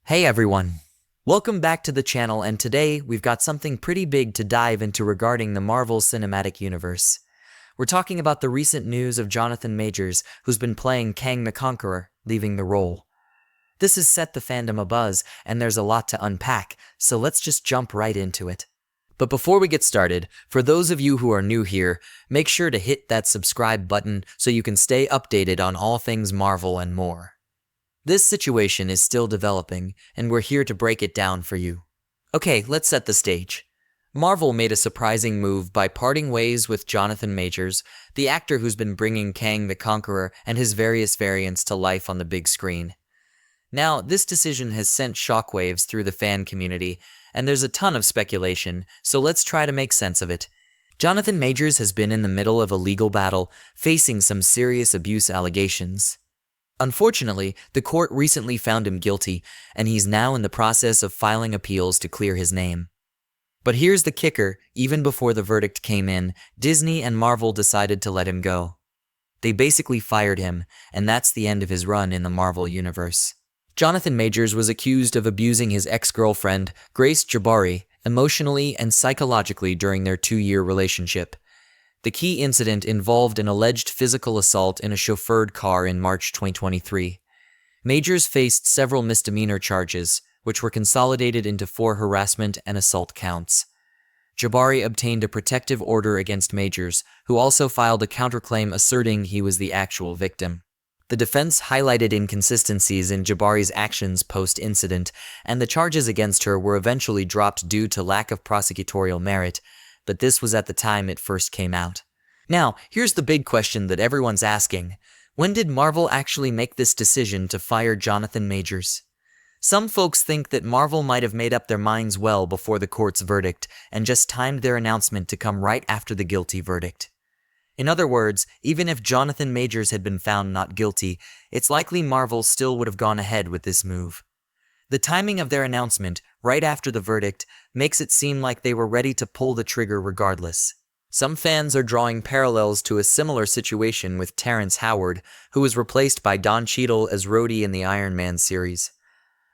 Hey everyone! Welcome back to the channel, and today we've got something pretty big to dive into regarding the Marvel Cinematic Universe. We're talking about the recent news of Jonathan Majors, who's been playing Kang the Conqueror, leaving the role. This has set the fandom abuzz, and there's a lot to unpack, so let's just jump right into it. But before we get started, for those of you who are new here, make sure to hit that subscribe button so you can stay updated on all things Marvel and more. This situation is still developing, and we're here to break it down for you. Okay, let's set the stage. Marvel made a surprising move by parting ways with Jonathan Majors, the actor who's been bringing Kang the Conqueror and his various variants to life on the big screen. Now, this decision has sent shockwaves through the fan community, and there's a ton of speculation, so let's try to make sense of it. Jonathan Majors has been in the middle of a legal battle, facing some serious abuse allegations. Unfortunately, the court recently found him guilty, and he's now in the process of filing appeals to clear his name. But here's the kicker: even before the verdict came in, Disney and Marvel decided to let him go. They basically fired him, and that's the end of his run in the Marvel Universe. Jonathan Majors was accused of abusing his ex-girlfriend, Grace Jabari, emotionally and psychologically during their 2-year relationship. The key incident involved an alleged physical assault in a chauffeured car in March 2023. Majors faced several misdemeanor charges, which were consolidated into 4 harassment and assault counts. Jabari obtained a protective order against Majors, who also filed a counterclaim asserting he was the actual victim. The defense highlighted inconsistencies in Jabari's actions post-incident, and the charges against her were eventually dropped due to lack of prosecutorial merit, but this was at the time it first came out. Now, here's the big question that everyone's asking. When did Marvel actually make this decision to fire Jonathan Majors? Some folks think that Marvel might have made up their minds well before the court's verdict and just timed their announcement to come right after the guilty verdict. In other words, even if Jonathan Majors had been found not guilty, it's likely Marvel still would have gone ahead with this move. The timing of their announcement, right after the verdict, makes it seem like they were ready to pull the trigger regardless. Some fans are drawing parallels to a similar situation with Terrence Howard, who was replaced by Don Cheadle as Rhodey in the Iron Man series.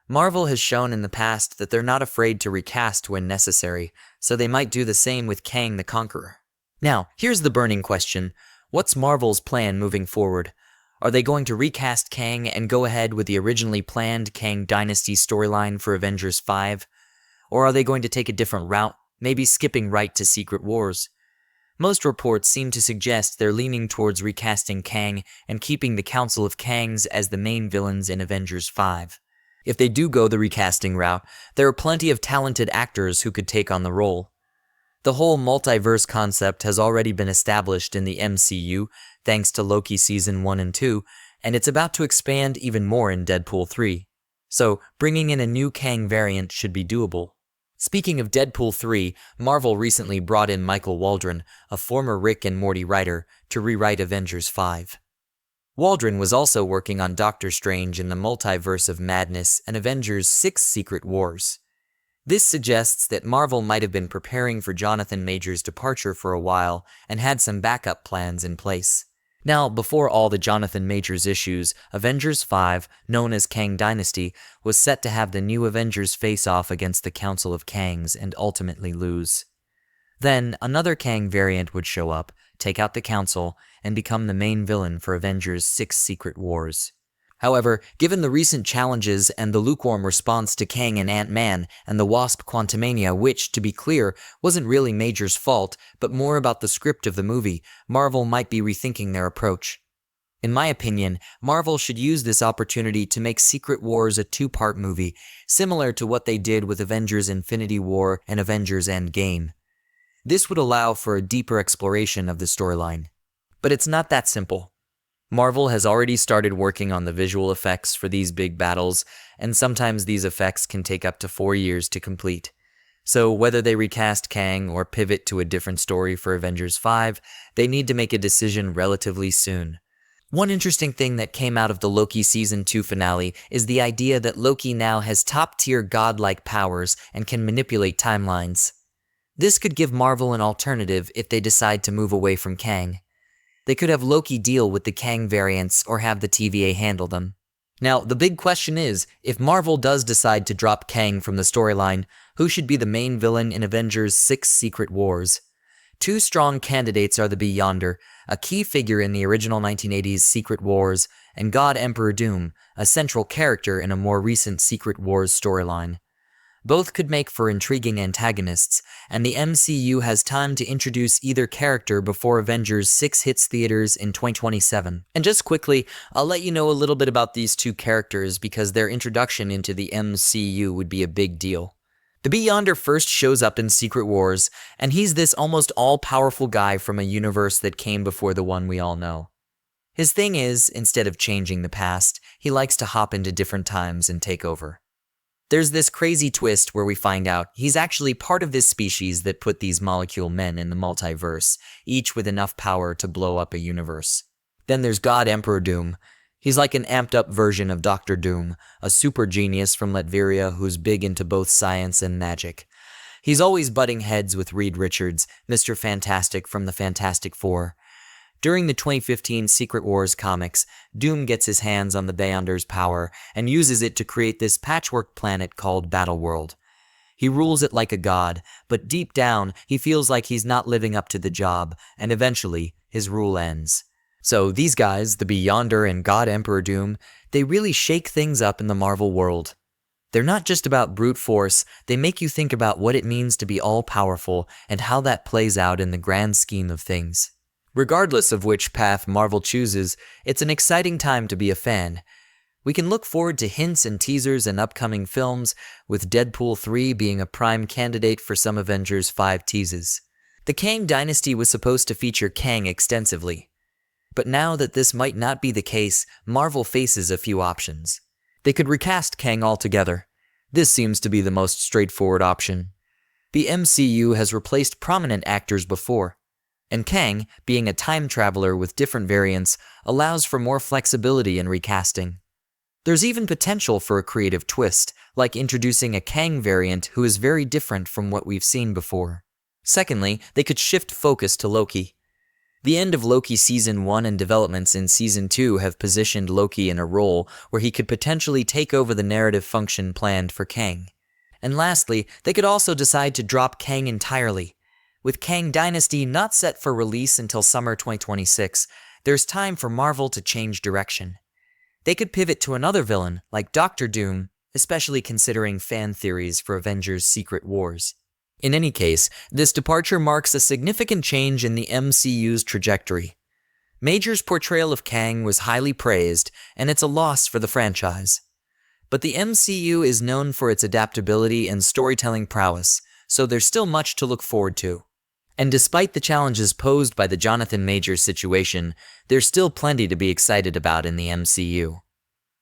Marvel has shown in the past that they're not afraid to recast when necessary, so they might do the same with Kang the Conqueror. Now, here's the burning question. What's Marvel's plan moving forward? Are they going to recast Kang and go ahead with the originally planned Kang Dynasty storyline for Avengers 5? Or are they going to take a different route, maybe skipping right to Secret Wars? Most reports seem to suggest they're leaning towards recasting Kang and keeping the Council of Kangs as the main villains in Avengers 5. If they do go the recasting route, there are plenty of talented actors who could take on the role. The whole multiverse concept has already been established in the MCU, thanks to Loki Season 1 and 2, and it's about to expand even more in Deadpool 3. So, bringing in a new Kang variant should be doable. Speaking of Deadpool 3, Marvel recently brought in Michael Waldron, a former Rick and Morty writer, to rewrite Avengers 5. Waldron was also working on Doctor Strange in the Multiverse of Madness and Avengers 6 Secret Wars. This suggests that Marvel might have been preparing for Jonathan Majors' departure for a while and had some backup plans in place. Now, before all the Jonathan Majors issues, Avengers 5, known as Kang Dynasty, was set to have the new Avengers face off against the Council of Kangs and ultimately lose. Then, another Kang variant would show up, take out the Council, and become the main villain for Avengers 6 Secret Wars. However, given the recent challenges and the lukewarm response to Kang and Ant-Man and the Wasp Quantumania, which, to be clear, wasn't really Majors' fault, but more about the script of the movie, Marvel might be rethinking their approach. In my opinion, Marvel should use this opportunity to make Secret Wars a 2-part movie, similar to what they did with Avengers Infinity War and Avengers Endgame. This would allow for a deeper exploration of the storyline. But it's not that simple. Marvel has already started working on the visual effects for these big battles, and sometimes these effects can take up to 4 years to complete. So whether they recast Kang or pivot to a different story for Avengers 5, they need to make a decision relatively soon. One interesting thing that came out of the Loki Season 2 finale is the idea that Loki now has top-tier godlike powers and can manipulate timelines. This could give Marvel an alternative if they decide to move away from Kang. They could have Loki deal with the Kang variants or have the TVA handle them. Now, the big question is, if Marvel does decide to drop Kang from the storyline, who should be the main villain in Avengers 6 Secret Wars? Two strong candidates are the Beyonder, a key figure in the original 1980s Secret Wars, and God Emperor Doom, a central character in a more recent Secret Wars storyline. Both could make for intriguing antagonists, and the MCU has time to introduce either character before Avengers 6 hits theaters in 2027. And just quickly, I'll let you know a little bit about these two characters because their introduction into the MCU would be a big deal. The Beyonder first shows up in Secret Wars, and he's this almost all-powerful guy from a universe that came before the one we all know. His thing is, instead of changing the past, he likes to hop into different times and take over. There's this crazy twist where we find out he's actually part of this species that put these molecule men in the multiverse, each with enough power to blow up a universe. Then there's God Emperor Doom. He's like an amped-up version of Dr. Doom, a super genius from Latveria who's big into both science and magic. He's always butting heads with Reed Richards, Mr. Fantastic from the Fantastic Four. During the 2015 Secret Wars comics, Doom gets his hands on the Beyonder's power and uses it to create this patchwork planet called Battleworld. He rules it like a god, but deep down, he feels like he's not living up to the job, and eventually, his rule ends. So these guys, the Beyonder and God Emperor Doom, they really shake things up in the Marvel world. They're not just about brute force, they make you think about what it means to be all-powerful and how that plays out in the grand scheme of things. Regardless of which path Marvel chooses, it's an exciting time to be a fan. We can look forward to hints and teasers in upcoming films, with Deadpool 3 being a prime candidate for some Avengers 5 teases. The Kang Dynasty was supposed to feature Kang extensively. But now that this might not be the case, Marvel faces a few options. They could recast Kang altogether. This seems to be the most straightforward option. The MCU has replaced prominent actors before. And Kang, being a time traveler with different variants, allows for more flexibility in recasting. There's even potential for a creative twist, like introducing a Kang variant who is very different from what we've seen before. Secondly, they could shift focus to Loki. The end of Loki Season 1 and developments in Season 2 have positioned Loki in a role where he could potentially take over the narrative function planned for Kang. And lastly, they could also decide to drop Kang entirely. With Kang Dynasty not set for release until summer 2026, there's time for Marvel to change direction. They could pivot to another villain, like Dr. Doom, especially considering fan theories for Avengers Secret Wars. In any case, this departure marks a significant change in the MCU's trajectory. Major's portrayal of Kang was highly praised, and it's a loss for the franchise. But the MCU is known for its adaptability and storytelling prowess, so there's still much to look forward to. And despite the challenges posed by the Jonathan Majors situation, there's still plenty to be excited about in the MCU.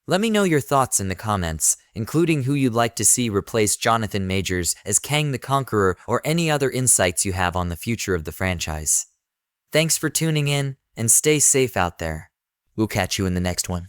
Let me know your thoughts in the comments, including who you'd like to see replace Jonathan Majors as Kang the Conqueror or any other insights you have on the future of the franchise. Thanks for tuning in, and stay safe out there. We'll catch you in the next one.